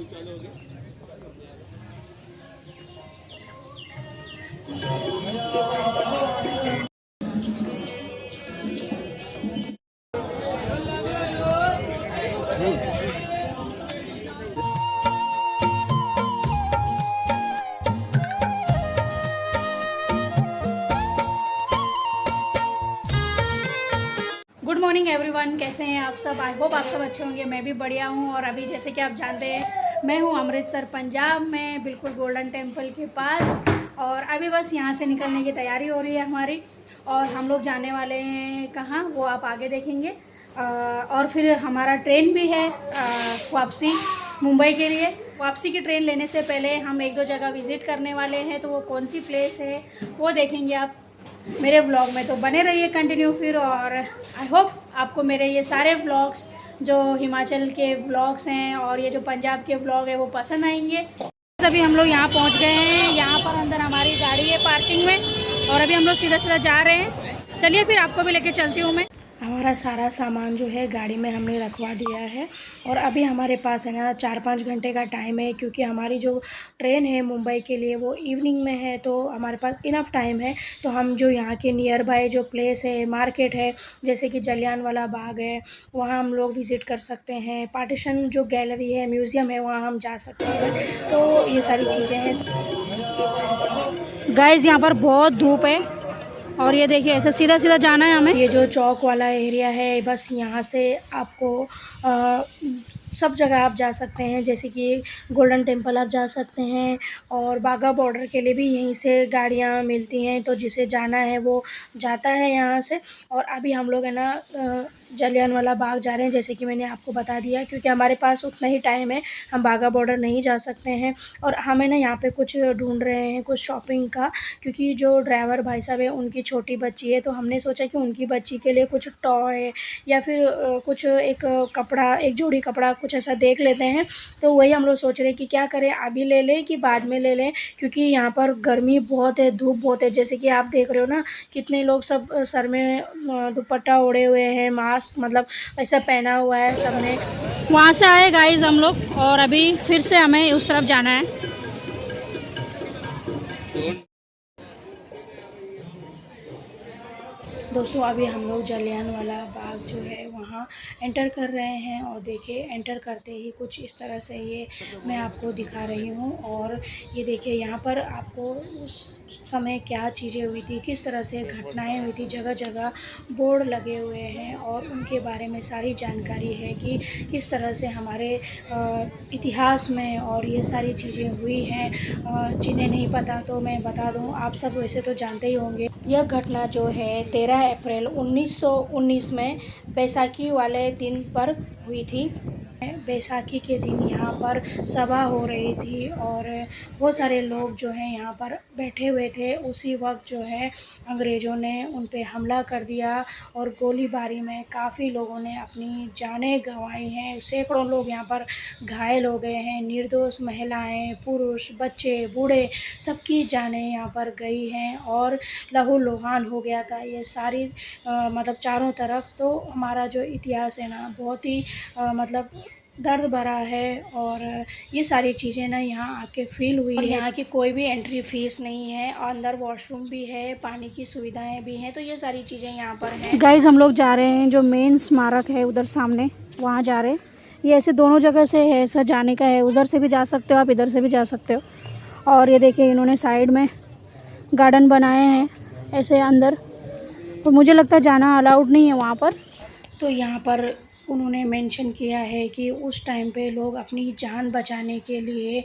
Good morning everyone, कैसे हैं आप सब। आई होप आप सब अच्छे होंगे। मैं भी बढ़िया हूँ। और अभी जैसे कि आप जानते हैं मैं हूँ अमृतसर पंजाब में, बिल्कुल गोल्डन टेम्पल के पास। और अभी बस यहाँ से निकलने की तैयारी हो रही है हमारी। और हम लोग जाने वाले हैं कहाँ, वो आप आगे देखेंगे। और फिर हमारा ट्रेन भी है वापसी मुंबई के लिए। वापसी की ट्रेन लेने से पहले हम एक दो जगह विज़िट करने वाले हैं, तो वो कौन सी प्लेस है वो देखेंगे आप मेरे व्लॉग में। तो बने रहिए कंटिन्यू फिर। और आई होप आपको मेरे ये सारे व्लॉग्स जो हिमाचल के व्लॉग्स हैं और ये जो पंजाब के व्लॉग है वो पसंद आएंगे। अभी हम लोग यहाँ पहुँच गए हैं। यहाँ पर अंदर हमारी गाड़ी है पार्किंग में, और अभी हम लोग सीधा सीधा जा रहे हैं। चलिए फिर आपको भी लेके चलती हूँ मैं। हमारा सारा सामान जो है गाड़ी में हमने रखवा दिया है। और अभी हमारे पास है ना 4-5 घंटे का टाइम है, क्योंकि हमारी जो ट्रेन है मुंबई के लिए वो इवनिंग में है। तो हमारे पास इनफ टाइम है। तो हम जो यहाँ के नियर बाय जो प्लेस है, मार्केट है, जैसे कि जलियांवाला बाग है, वहाँ हम लोग विज़िट कर सकते हैं। पार्टीशन जो गैलरी है, म्यूज़ियम है, वहाँ हम जा सकते हैं। तो ये सारी चीज़ें हैं। गाइस यहाँ पर बहुत धूप है, और ये देखिए ऐसे सीधा सीधा जाना है हमें। ये जो चौक वाला एरिया है, बस यहाँ से आपको सब जगह आप जा सकते हैं। जैसे कि गोल्डन टेम्पल आप जा सकते हैं, और बाघा बॉर्डर के लिए भी यहीं से गाड़ियाँ मिलती हैं। तो जिसे जाना है वो जाता है यहाँ से। और अभी हम लोग है ना जलियांवाला बाग जा रहे हैं, जैसे कि मैंने आपको बता दिया, क्योंकि हमारे पास उतना ही टाइम है। हम बाघा बॉर्डर नहीं जा सकते हैं। और हमें ना यहाँ पे कुछ ढूंढ रहे हैं, कुछ शॉपिंग का, क्योंकि जो ड्राइवर भाई साहब है उनकी छोटी बच्ची है। तो हमने सोचा कि उनकी बच्ची के लिए कुछ टॉय या फिर कुछ एक कपड़ा, एक जोड़ी कपड़ा कुछ ऐसा देख लेते हैं। तो वही हम लोग सोच रहे हैं कि क्या करें, अभी ले लें कि बाद में ले लें, क्योंकि यहाँ पर गर्मी बहुत है, धूप बहुत है। जैसे कि आप देख रहे हो ना, कितने लोग सब सर में दुपट्टा ओढ़े हुए हैं, मास्क मतलब ऐसा पहना हुआ है सबने। वहाँ से आए गाइस हम लोग, और अभी फिर से हमें उस तरफ जाना है। दोस्तों अभी हम लोग जलियांवाला बाग जो है वहाँ एंटर कर रहे हैं। और देखिए एंटर करते ही कुछ इस तरह से ये मैं आपको दिखा रही हूँ। और ये देखिए यहाँ पर आपको उस समय क्या चीज़ें हुई थी, किस तरह से घटनाएं हुई थी, जगह जगह बोर्ड लगे हुए हैं, और उनके बारे में सारी जानकारी है कि किस तरह से हमारे इतिहास में और ये सारी चीज़ें हुई हैं। जिन्हें नहीं पता तो मैं बता दूँ, आप सब वैसे तो जानते ही होंगे। यह घटना जो है 13 अप्रैल 1919 में बैसाखी वाले दिन पर हुई थी। बैसाखी के दिन यहाँ पर सभा हो रही थी, और बहुत सारे लोग जो हैं यहाँ पर बैठे हुए थे। उसी वक्त जो है अंग्रेज़ों ने उन पे हमला कर दिया, और गोलीबारी में काफ़ी लोगों ने अपनी जानें गंवाई हैं। सैकड़ों लोग यहाँ पर घायल हो गए हैं। निर्दोष महिलाएं, पुरुष, बच्चे, बूढ़े, सबकी जानें यहाँ पर गई हैं, और लहूलुहान हो गया था ये सारी मतलब चारों तरफ। तो हमारा जो इतिहास है ना बहुत ही मतलब दर्द भरा है। और ये सारी चीज़ें ना यहाँ आके फ़ील हुई है। यहाँ की कोई भी एंट्री फ़ीस नहीं है, और अंदर वॉशरूम भी है, पानी की सुविधाएं भी हैं। तो ये सारी चीज़ें यहाँ पर हैं। गाइस हम लोग जा रहे हैं जो मेन स्मारक है उधर सामने, वहाँ जा रहे हैं। ये ऐसे दोनों जगह से है, ऐसा जाने का है। उधर से भी जा सकते हो आप, इधर से भी जा सकते हो। और ये देखिए इन्होंने साइड में गार्डन बनाए हैं ऐसे अंदर, तो मुझे लगता है जाना अलाउड नहीं है वहाँ पर। तो यहाँ पर उन्होंने मेंशन किया है कि उस टाइम पे लोग अपनी जान बचाने के लिए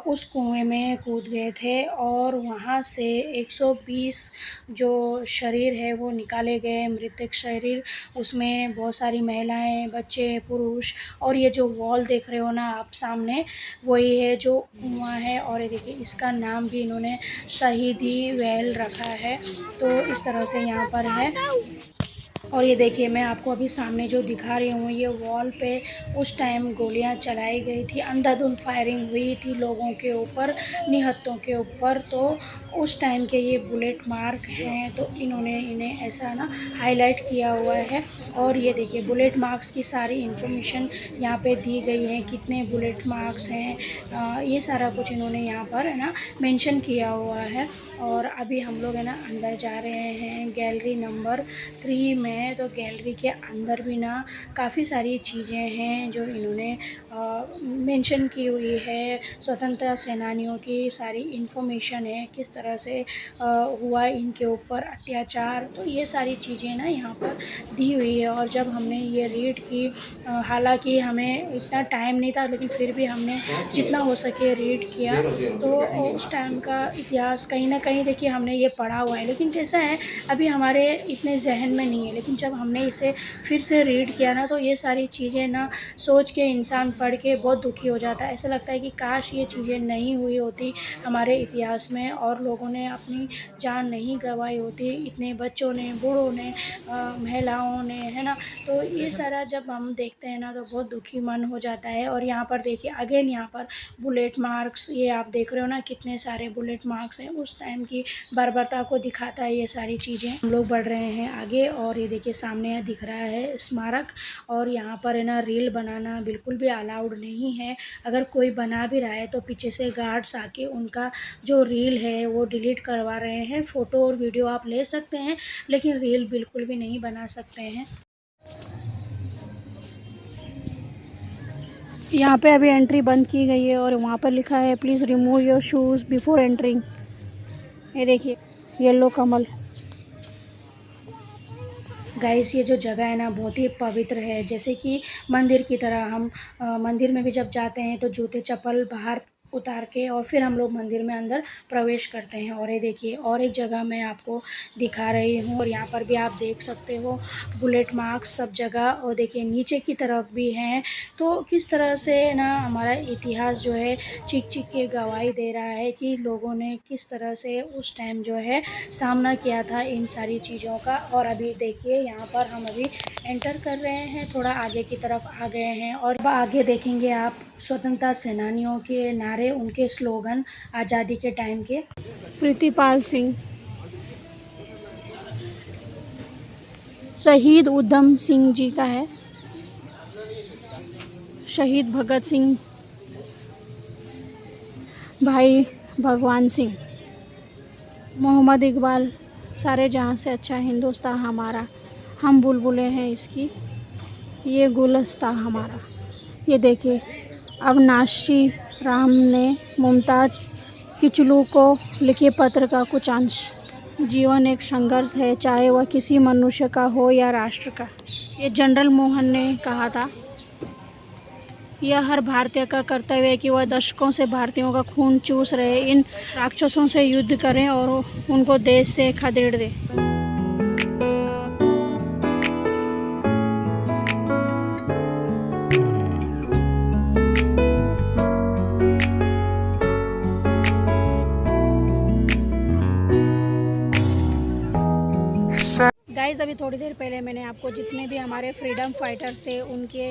उस कुएं में कूद गए थे, और वहाँ से 120 जो शरीर है वो निकाले गए, मृतक शरीर। उसमें बहुत सारी महिलाएं, बच्चे, पुरुष। और ये जो वॉल देख रहे हो ना आप सामने, वही है जो कुआं है। और ये देखिए इसका नाम भी इन्होंने शहीदी वेल रखा है। तो इस तरह से यहाँ पर है। और ये देखिए मैं आपको अभी सामने जो दिखा रही हूँ, ये वॉल पे उस टाइम गोलियां चलाई गई थी, अंधाधुंध फायरिंग हुई थी लोगों के ऊपर, निहत्तों के ऊपर। तो उस टाइम के ये बुलेट मार्क हैं, तो इन्होंने इन्हें ऐसा ना हाईलाइट किया हुआ है। और ये देखिए बुलेट मार्क्स की सारी इन्फॉर्मेशन यहाँ पे दी गई है, कितने बुलेट मार्क्स हैं, ये सारा कुछ इन्होंने यहाँ पर है ना मेंशन किया हुआ है। और अभी हम लोग है ना अंदर जा रहे हैं गैलरी नंबर 3 में। तो गैलरी के अंदर भी ना काफ़ी सारी चीज़ें हैं जो इन्होंने मेंशन की हुई है। स्वतंत्रता सेनानियों की सारी इन्फॉर्मेशन है, किस तरह से हुआ इनके ऊपर अत्याचार, तो ये सारी चीज़ें ना यहाँ पर दी हुई है। और जब हमने ये रीड की, हालांकि हमें इतना टाइम नहीं था, लेकिन फिर भी हमने जितना हो सके रीड किया। तो उस टाइम का इतिहास कहीं ना कहीं देखिए हमने ये पढ़ा हुआ है, लेकिन कैसा है अभी हमारे इतने जहन में नहीं है। लेकिन जब हमने इसे फिर से रीड किया ना, तो ये सारी चीज़ें ना सोच के इंसान पढ़ के बहुत दुखी हो जाता है। ऐसा लगता है कि काश ये चीज़ें नहीं हुई होती हमारे इतिहास में, और लोगों ने अपनी जान नहीं गंवाई होती, इतने बच्चों ने, बूढ़ों ने, महिलाओं ने, है ना। तो ये सारा जब हम देखते हैं ना तो बहुत दुखी मन हो जाता है। और यहाँ पर देखिए अगेन यहाँ पर बुलेट मार्क्स, ये आप देख रहे हो ना कितने सारे बुलेट मार्क्स हैं, उस टाइम की बर्बरता को दिखाता है ये सारी चीज़ें। हम लोग बढ़ रहे हैं आगे, और ये देखिए सामने दिख रहा है स्मारक। और यहाँ पर है ना रील बनाना बिल्कुल भी अलाउड नहीं है। अगर कोई बना भी रहा है तो पीछे से गार्ड्स आके उनका जो रील है वो डिलीट करवा रहे हैं। फ़ोटो और वीडियो आप ले सकते हैं, लेकिन रील बिल्कुल भी नहीं बना सकते हैं। यहाँ पे अभी एंट्री बंद की गई है, और वहाँ पर लिखा है please remove your shoes before entering. ये देखिए येलो कमल। गाइस ये जो जगह है ना बहुत ही पवित्र है, जैसे कि मंदिर की तरह। हम मंदिर में भी जब जाते हैं तो जूते चप्पल बाहर उतार के और फिर हम लोग मंदिर में अंदर प्रवेश करते हैं। और ये देखिए और एक जगह मैं आपको दिखा रही हूँ, और यहाँ पर भी आप देख सकते हो बुलेट मार्क्स सब जगह। और देखिए नीचे की तरफ भी हैं। तो किस तरह से ना हमारा इतिहास जो है चीख चीख के गवाही दे रहा है कि लोगों ने किस तरह से उस टाइम जो है सामना किया था इन सारी चीज़ों का। और अभी देखिए यहाँ पर हम अभी एंटर कर रहे हैं, थोड़ा आगे की तरफ आ गए हैं। और अब आगे देखेंगे आप स्वतंत्रता सेनानियों के नारे, उनके स्लोगन आज़ादी के टाइम के। प्रीतिपाल सिंह, शहीद उधम सिंह जी का है, शहीद भगत सिंह, भाई भगवान सिंह, मोहम्मद इकबाल, सारे जहाँ से अच्छा हिंदुस्तान हमारा, हम बुलबुलें हैं इसकी, ये गुलस्तां हमारा। ये देखिए अविनाशी राम ने मुमताज़ किचलू को लिखे पत्र का कुछ अंश। जीवन एक संघर्ष है, चाहे वह किसी मनुष्य का हो या राष्ट्र का। ये जनरल मोहन ने कहा था। यह हर भारतीय का कर्तव्य है कि वह दशकों से भारतीयों का खून चूस रहे इन राक्षसों से युद्ध करें और उनको देश से खदेड़ दें। गाइस अभी थोड़ी देर पहले मैंने आपको जितने भी हमारे फ्रीडम फाइटर्स थे उनके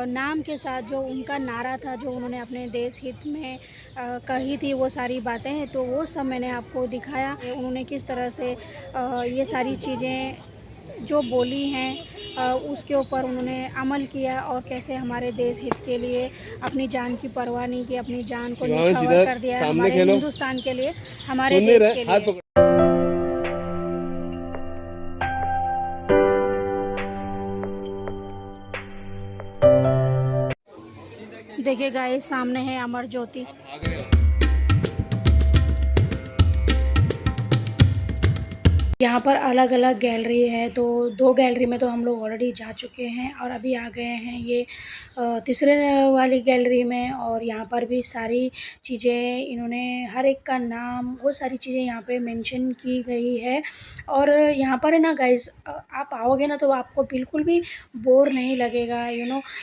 नाम के साथ जो उनका नारा था, जो उन्होंने अपने देश हित में कही थी वो सारी बातें हैं, तो वो सब मैंने आपको दिखाया। उन्होंने किस तरह से ये सारी चीज़ें जो बोली हैं उसके ऊपर उन्होंने अमल किया, और कैसे हमारे देश हित के लिए अपनी जान की परवाह नहीं की, अपनी जान को न्यौछावर कर दिया हमारे हिंदुस्तान के लिए, हमारे देश के लिए। देखिए गाइस सामने है अमर ज्योति। यहाँ पर अलग अलग गैलरी है, तो 2 गैलरी में तो हम लोग ऑलरेडी जा चुके हैं, और अभी आ गए हैं ये तीसरे वाली गैलरी में। और यहाँ पर भी सारी चीज़ें इन्होंने हर एक का नाम, वो सारी चीज़ें यहाँ पे मेंशन की गई है। और यहाँ पर है ना गाइस आप आओगे ना तो आपको बिल्कुल भी बोर नहीं लगेगा।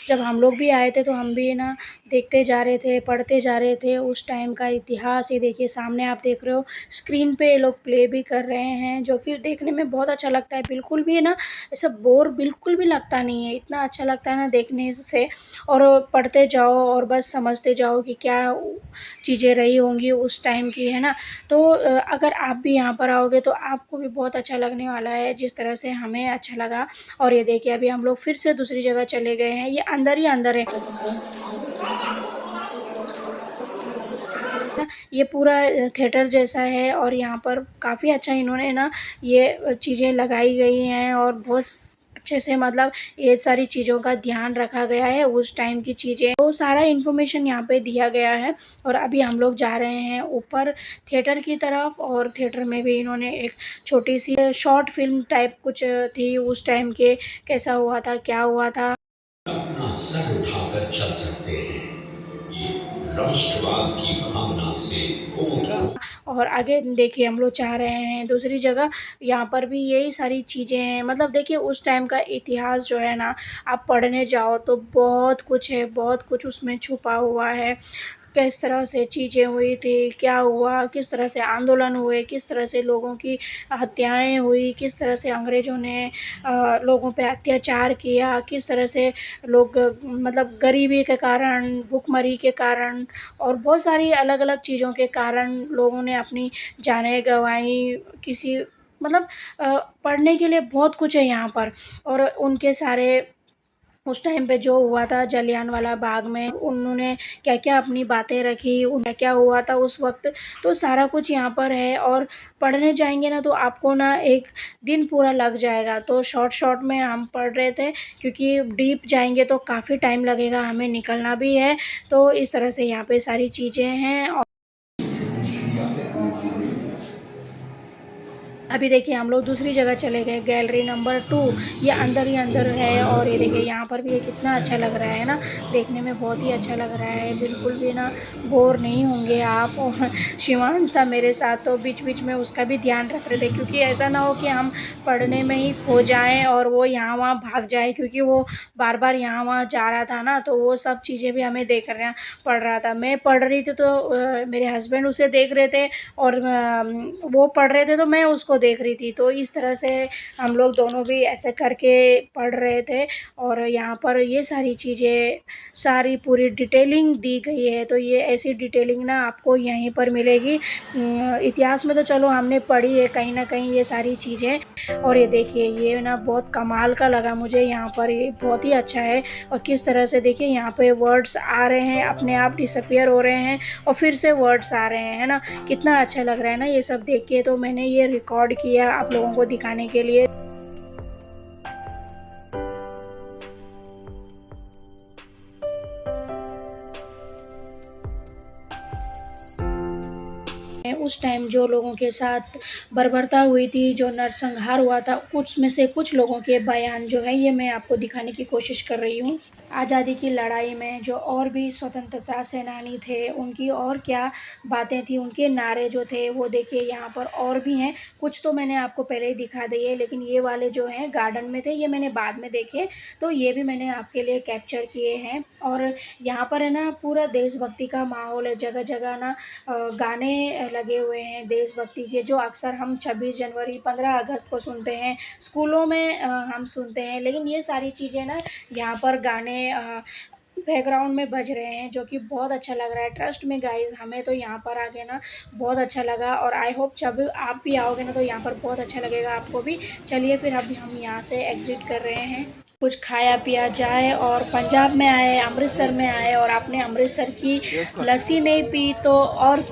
जब हम लोग भी आए थे तो हम भी ना देखते जा रहे थे, पढ़ते जा रहे थे उस टाइम का इतिहास। ये देखिए सामने आप देख रहे हो स्क्रीन पे ये लोग प्ले भी कर रहे हैं, जो कि देखने में बहुत अच्छा लगता है, बिल्कुल भी ना ऐसा बोर बिल्कुल भी लगता नहीं है, इतना अच्छा लगता है ना देखने से। और पढ़ते जाओ और बस समझते जाओ कि क्या चीज़ें रही होंगी उस टाइम की, है ना। तो अगर आप भी यहाँ पर आओगे तो आपको भी बहुत अच्छा लगने वाला है, जिस तरह से हमें अच्छा लगा। और ये देखिए अभी हम लोग फिर से दूसरी जगह चले गए हैं, ये अंदर ही अंदर है ना। ये पूरा थिएटर जैसा है और यहाँ पर काफ़ी अच्छा इन्होंने ना ये चीज़ें लगाई गई हैं और बहुत अच्छे से, मतलब ये सारी चीज़ों का ध्यान रखा गया है, उस टाइम की चीज़ें, तो सारा इन्फॉर्मेशन यहाँ पे दिया गया है। और अभी हम लोग जा रहे हैं ऊपर थिएटर की तरफ, और थिएटर में भी इन्होंने एक छोटी सी शॉर्ट फिल्म टाइप कुछ थी उस टाइम के, कैसा हुआ था, क्या हुआ था। अपना सर उठाकर चल सकते हैं, ये राष्ट्रवाद की भावना से ओत और आगे देखिए हम लोग चाह रहे हैं दूसरी जगह, यहाँ पर भी यही सारी चीज़ें हैं। मतलब देखिए उस टाइम का इतिहास जो है ना, आप पढ़ने जाओ तो बहुत कुछ है, बहुत कुछ उसमें छुपा हुआ है। किस तरह से चीज़ें हुई थी, क्या हुआ, किस तरह से आंदोलन हुए, किस तरह से लोगों की हत्याएं हुई, किस तरह से अंग्रेज़ों ने लोगों पे अत्याचार किया, किस तरह से लोग मतलब गरीबी के कारण, भुखमरी के कारण और बहुत सारी अलग-अलग चीज़ों के कारण लोगों ने अपनी जानें गँवाई। किसी मतलब पढ़ने के लिए बहुत कुछ है यहाँ पर। और उनके सारे उस टाइम पे जो हुआ था जलियांवाला बाग में, उन्होंने क्या-क्या अपनी बातें रखी, क्या-क्या हुआ था उस वक़्त, तो सारा कुछ यहाँ पर है। और पढ़ने जाएँगे ना तो आपको ना एक दिन पूरा लग जाएगा। तो शॉर्ट-शॉर्ट में हम पढ़ रहे थे, क्योंकि डीप जाएँगे तो काफ़ी टाइम लगेगा, हमें निकलना भी है। तो इस तरह से यहाँ पे सारी चीज़ें हैं। और अभी देखिए हम लोग दूसरी जगह चले गए, गैलरी नंबर 2, ये अंदर ही अंदर है। और ये देखिए यहाँ पर भी ये कितना अच्छा लग रहा है ना, देखने में बहुत ही अच्छा लग रहा है, बिल्कुल भी ना बोर नहीं होंगे आप। और शिवांश था मेरे साथ, तो बीच बीच में उसका भी ध्यान रख रहे थे, क्योंकि ऐसा ना हो कि हम पढ़ने में ही खो जाएं और वो यहाँ वहाँ भाग जाए, क्योंकि वो बार बार यहाँ वहाँ जा रहा था ना, तो वो सब चीज़ें भी हमें देख रहे पढ़ रहा था। मैं पढ़ रही थी तो मेरे हस्बैंड उसे देख रहे थे, और वो पढ़ रहे थे तो मैं उसको देख रही थी। तो इस तरह से हम लोग दोनों भी ऐसे करके पढ़ रहे थे। और यहाँ पर ये सारी चीज़ें, सारी पूरी डिटेलिंग दी गई है, तो ये ऐसी डिटेलिंग ना आपको यहीं पर मिलेगी। इतिहास में तो चलो हमने पढ़ी है कहीं ना कहीं ये सारी चीज़ें। और ये देखिए ये ना बहुत कमाल का लगा मुझे यहाँ पर, ये बहुत ही अच्छा है। और किस तरह से देखिए यहाँ पे वर्ड्स आ रहे हैं, अपने आप डिसअपियर हो रहे हैं और फिर से वर्ड्स आ रहे हैं, है ना। कितना अच्छा लग रहा है ना ये सब देख के, तो मैंने ये रिकॉर्ड किया आप लोगों को दिखाने के लिए। उस टाइम जो लोगों के साथ बर्बरता हुई थी, जो नरसंहार हुआ था, कुछ में से कुछ लोगों के बयान जो है ये मैं आपको दिखाने की कोशिश कर रही हूँ। आज़ादी की लड़ाई में जो और भी स्वतंत्रता सेनानी थे, उनकी और क्या बातें थी, उनके नारे जो थे वो देखिए यहाँ पर और भी हैं। कुछ तो मैंने आपको पहले ही दिखा दिए, लेकिन ये वाले जो हैं गार्डन में थे, ये मैंने बाद में देखे, तो ये भी मैंने आपके लिए कैप्चर किए हैं। और यहाँ पर है ना पूरा देशभक्ति का माहौल है, जगह जगह ना गाने लगे हुए हैं देशभक्ति के, जो अक्सर हम 26 जनवरी 15 अगस्त को सुनते हैं, स्कूलों में हम सुनते हैं। लेकिन ये सारी चीज़ें ना यहाँ पर गाने बैकग्राउंड में बज रहे हैं, जो कि बहुत अच्छा लग रहा है। ट्रस्ट में गाइस, हमें तो यहाँ पर आके ना बहुत अच्छा लगा, और आई होप जब आप भी आओगे ना तो यहाँ पर बहुत अच्छा लगेगा आपको भी। चलिए फिर अभी हम यहाँ से एग्ज़िट कर रहे हैं, कुछ खाया पिया जाए। और पंजाब में आए, अमृतसर में आए, और आपने अमृतसर की लस्सी नहीं पी तो और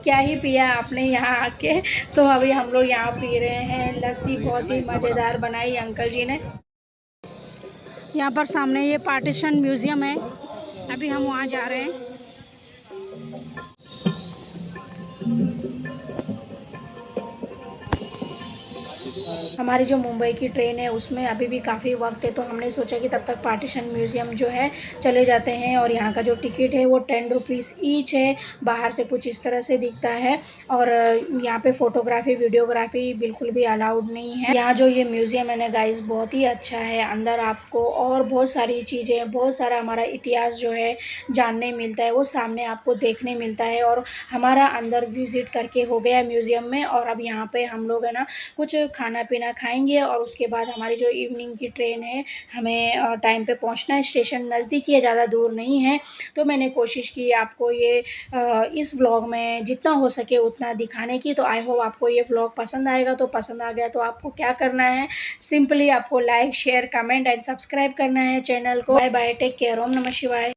क्या ही पिया आपने यहाँ आके। तो अभी हम लोग यहाँ पी रहे हैं लस्सी, बहुत ही मज़ेदार बनाई अंकल जी ने। यहाँ पर सामने ये पार्टीशन म्यूज़ियम है, अभी हम वहाँ जा रहे हैं। हमारी जो मुंबई की ट्रेन है उसमें अभी भी काफ़ी वक्त है, तो हमने सोचा कि तब तक पार्टीशन म्यूज़ियम जो है चले जाते हैं। और यहाँ का जो टिकट है वो 10 रुपीज़ ईच है। बाहर से कुछ इस तरह से दिखता है और यहाँ पे फ़ोटोग्राफ़ी वीडियोग्राफ़ी बिल्कुल भी अलाउड नहीं है। यहाँ जो ये म्यूज़ियम है ना गाइस, बहुत ही अच्छा है। अंदर आपको और बहुत सारी चीज़ें, बहुत सारा हमारा इतिहास जो है जानने मिलता है, वो सामने आपको देखने मिलता है। और हमारा अंदर विज़िट करके हो गया म्यूज़ियम में, और अब यहाँ पे हम लोग है ना कुछ खाना पीना खाएंगे और उसके बाद हमारी जो इवनिंग की ट्रेन है, हमें टाइम पे पहुँचना है। स्टेशन नज़दीक है, ज़्यादा दूर नहीं है। तो मैंने कोशिश की आपको ये इस व्लॉग में जितना हो सके उतना दिखाने की। तो आई होप आपको ये व्लॉग पसंद आएगा। तो पसंद आ गया तो आपको क्या करना है, सिंपली आपको like share comment and subscribe करना है चैनल को। बाय बाय, टेक केयर, ओम नमः शिवाय।